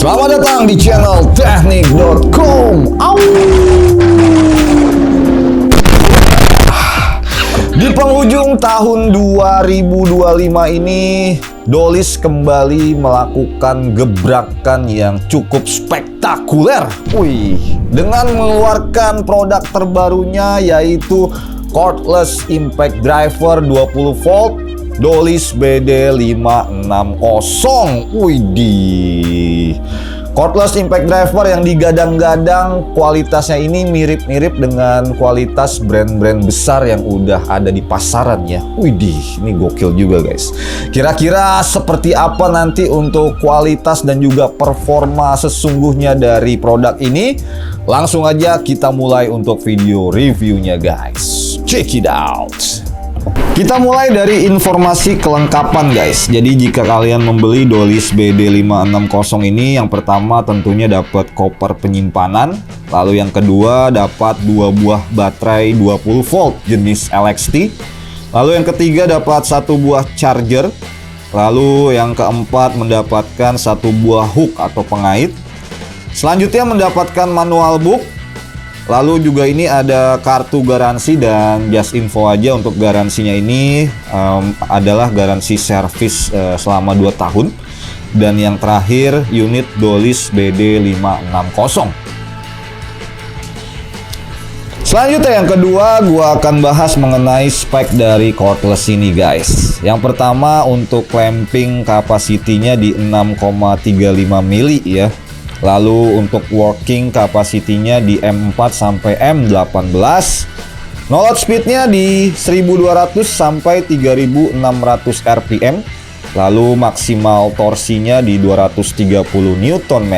Selamat datang di channel teknik.com. Di penghujung tahun 2025 ini, Dolis kembali melakukan gebrakan yang cukup spektakuler. Dengan mengeluarkan produk terbarunya yaitu Cordless Impact Driver 20 volt Dolis BD560. Cordless Impact Driver yang digadang-gadang kualitasnya ini mirip-mirip dengan kualitas brand-brand besar yang udah ada di pasaran ya. Ini gokil juga guys. Kira-kira seperti apa nanti untuk kualitas dan juga performa sesungguhnya dari produk ini? Langsung aja kita mulai untuk video reviewnya guys. Check it out. Kita mulai dari informasi kelengkapan guys. Jadi jika kalian membeli Dolis BD560 ini, yang pertama tentunya dapat koper penyimpanan. Lalu yang kedua dapat 2 buah baterai 20 volt jenis LXT. Lalu yang ketiga dapat 1 buah charger. Lalu yang keempat mendapatkan 1 buah hook atau pengait. Selanjutnya mendapatkan manual book. Lalu juga ini ada kartu garansi, dan just info aja untuk garansinya ini adalah garansi servis selama 2 tahun. Dan yang terakhir unit Dolis BD560. Selanjutnya yang kedua, gua akan bahas mengenai spek dari cordless ini guys. Yang pertama untuk clamping capacity-nya di 6,35 mili ya. Lalu untuk working capacity-nya di M4 sampai M18. No load speed-nya di 1200 sampai 3600 rpm. Lalu maksimal torsinya di 230 Nm.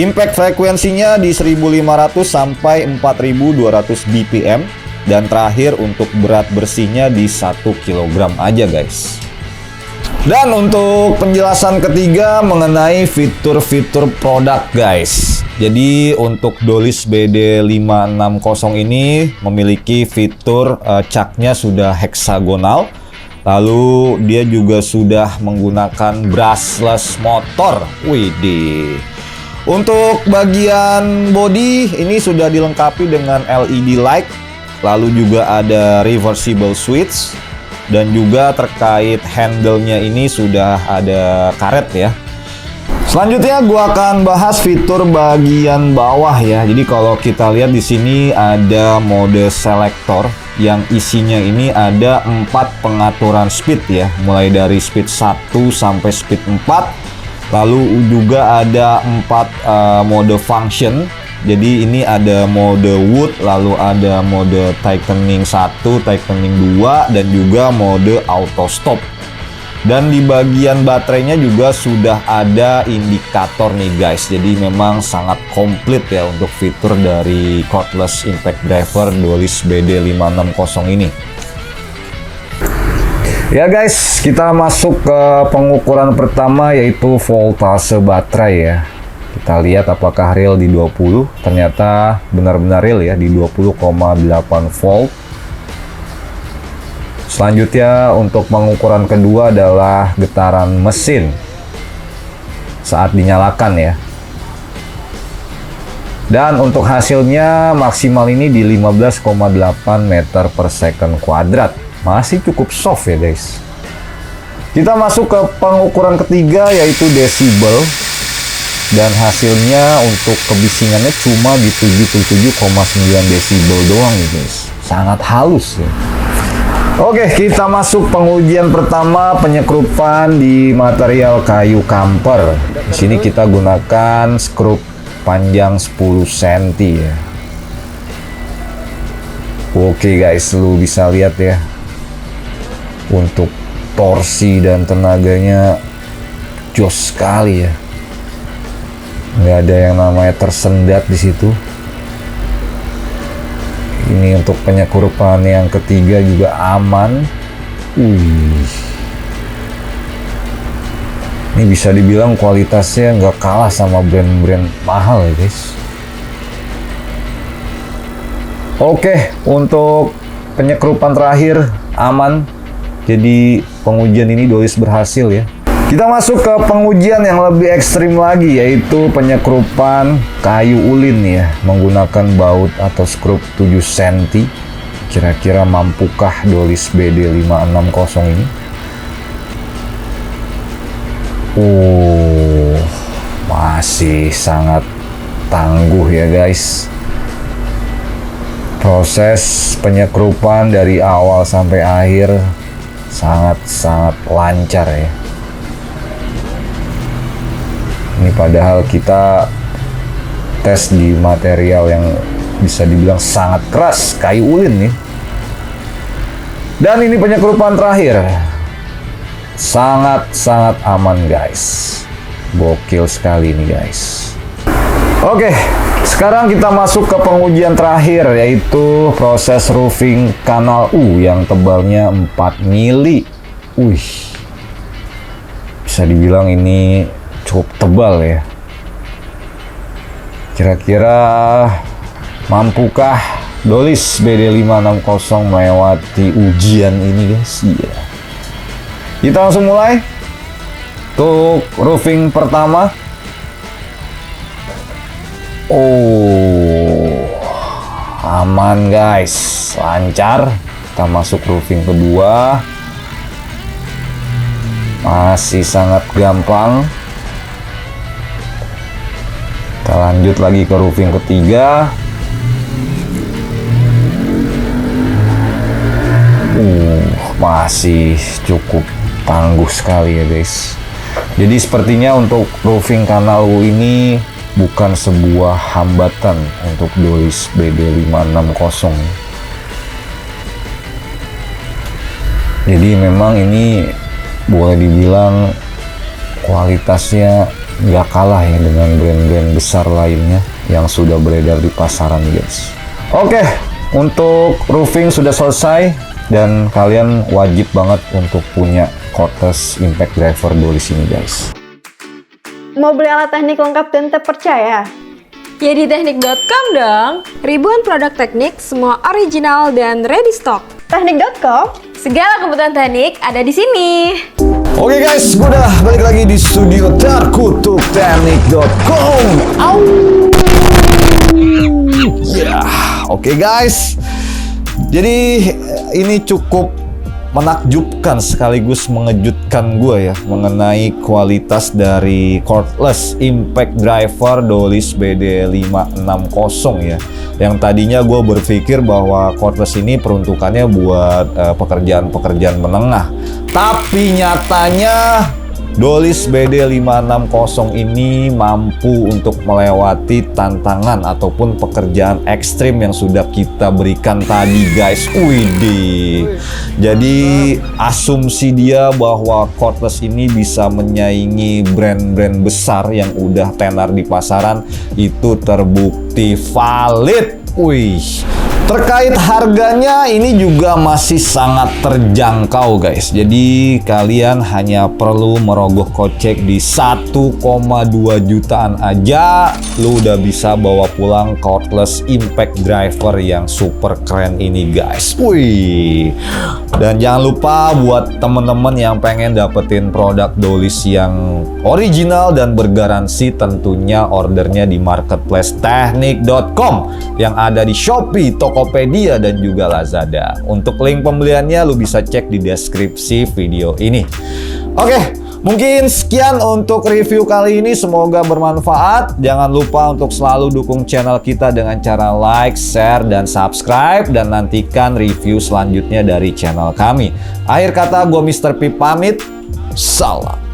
Impact frekuensinya di 1500 sampai 4200 bpm. Dan terakhir untuk berat bersihnya di 1 kg aja guys. Dan untuk penjelasan ketiga mengenai fitur-fitur produk guys. Jadi untuk Dolis BD560 ini memiliki fitur caknya sudah heksagonal. Lalu dia juga sudah menggunakan brushless motor. Untuk bagian body ini sudah dilengkapi dengan LED light. Lalu juga ada reversible switch. Dan juga terkait handle-nya ini sudah ada karet ya. Selanjutnya gua akan bahas fitur bagian bawah ya. Jadi kalau kita lihat di sini ada mode selector yang isinya ini ada 4 pengaturan speed ya. Mulai dari speed 1 sampai speed 4. Lalu juga ada 4 mode function. Jadi ini ada mode wood, lalu ada mode tightening 1, tightening 2, dan juga mode auto stop. Dan di bagian baterainya juga sudah ada indikator nih guys. Jadi memang sangat komplit ya untuk fitur dari Cordless Impact Driver Dolis BD560 ini. Ya guys, kita masuk ke pengukuran pertama yaitu voltase baterai ya. Kita lihat apakah real di 20. Ternyata benar-benar real ya di 20,8 volt. Selanjutnya untuk pengukuran kedua adalah getaran mesin saat dinyalakan ya. Dan untuk hasilnya maksimal ini di 15,8 meter per second kuadrat. Masih cukup soft ya guys. Kita masuk ke pengukuran ketiga yaitu desibel. Dan hasilnya untuk kebisingannya cuma di 77,9 desibel doang nih guys. Sangat halus ya. Oke, kita masuk pengujian pertama, penyekrupan di material kayu kamper. Di sini kita gunakan skrup panjang 10 cm ya. Oke guys, lu bisa lihat ya. Untuk torsi dan tenaganya jos sekali ya. Nggak ada yang namanya tersendat di situ. Ini untuk penyekrupan yang ketiga juga aman. Ini bisa dibilang kualitasnya nggak kalah sama brand-brand mahal ya guys. Oke, untuk penyekrupan terakhir aman. Jadi pengujian ini Dolis berhasil ya. Kita masuk ke pengujian yang lebih ekstrim lagi, yaitu penyekrupan kayu ulin ya, menggunakan baut atau skrup 7 cm. Kira-kira mampukah Dolis BD560 ini? Masih sangat tangguh ya guys. Proses penyekrupan dari awal sampai akhir sangat-sangat lancar ya. Ini padahal kita tes di material yang bisa dibilang sangat keras, kayu ulin nih. Dan ini penyekrupan terakhir. Sangat-sangat aman guys. Gokil sekali nih guys. Oke, sekarang kita masuk ke pengujian terakhir, yaitu proses roofing kanal U yang tebalnya 4 mili. Bisa dibilang ini cukup tebal ya. Kira-kira mampukah Dolis BD560 melewati ujian ini guys? Iya. Kita langsung mulai. Untuk roofing pertama. Aman guys, lancar. Kita masuk roofing kedua. Masih sangat gampang. Kita lanjut lagi ke roofing ketiga. Masih cukup tangguh sekali ya guys. Jadi sepertinya untuk roofing kanal U ini bukan sebuah hambatan untuk Dolis BD560. Jadi memang ini boleh dibilang kualitasnya nggak kalah ya dengan brand-brand besar lainnya yang sudah beredar di pasaran guys. Oke, untuk roofing sudah selesai dan kalian wajib banget untuk punya cordless impact driver Dolis ini guys. Mau beli alat teknik lengkap dan terpercaya? Ya di teknik.com dong. Ribuan produk teknik, semua original dan ready stock. Teknik.com? Segala kebutuhan teknik ada di sini. Oke guys, gue udah balik lagi di studio terkutuk teknik.com. Oke guys, jadi ini cukup menakjubkan sekaligus mengejutkan gue ya mengenai kualitas dari cordless impact driver Dolis BD560 ya. Yang tadinya gue berpikir bahwa cordless ini peruntukannya buat pekerjaan-pekerjaan menengah, tapi nyatanya Dolis BD560 ini mampu untuk melewati tantangan ataupun pekerjaan ekstrim yang sudah kita berikan tadi guys. Widih. Jadi asumsi dia bahwa cordless ini bisa menyaingi brand-brand besar yang udah tenar di pasaran itu terbukti valid. Terkait harganya ini juga masih sangat terjangkau guys. Jadi kalian hanya perlu merogoh kocek di 1,2 jutaan aja, lu udah bisa bawa pulang cordless impact driver yang super keren ini guys. Dan jangan lupa buat temen-temen yang pengen dapetin produk Dolis yang original dan bergaransi, tentunya ordernya di marketplace teknik.com yang ada di Shopee, Tokopedia, dan juga Lazada. Untuk link pembeliannya lu bisa cek di deskripsi video ini. Oke, mungkin sekian untuk review kali ini. Semoga bermanfaat. Jangan lupa untuk selalu dukung channel kita dengan cara like, share, dan subscribe. Dan nantikan review selanjutnya dari channel kami. Akhir kata, gue Mr. P pamit. Salam.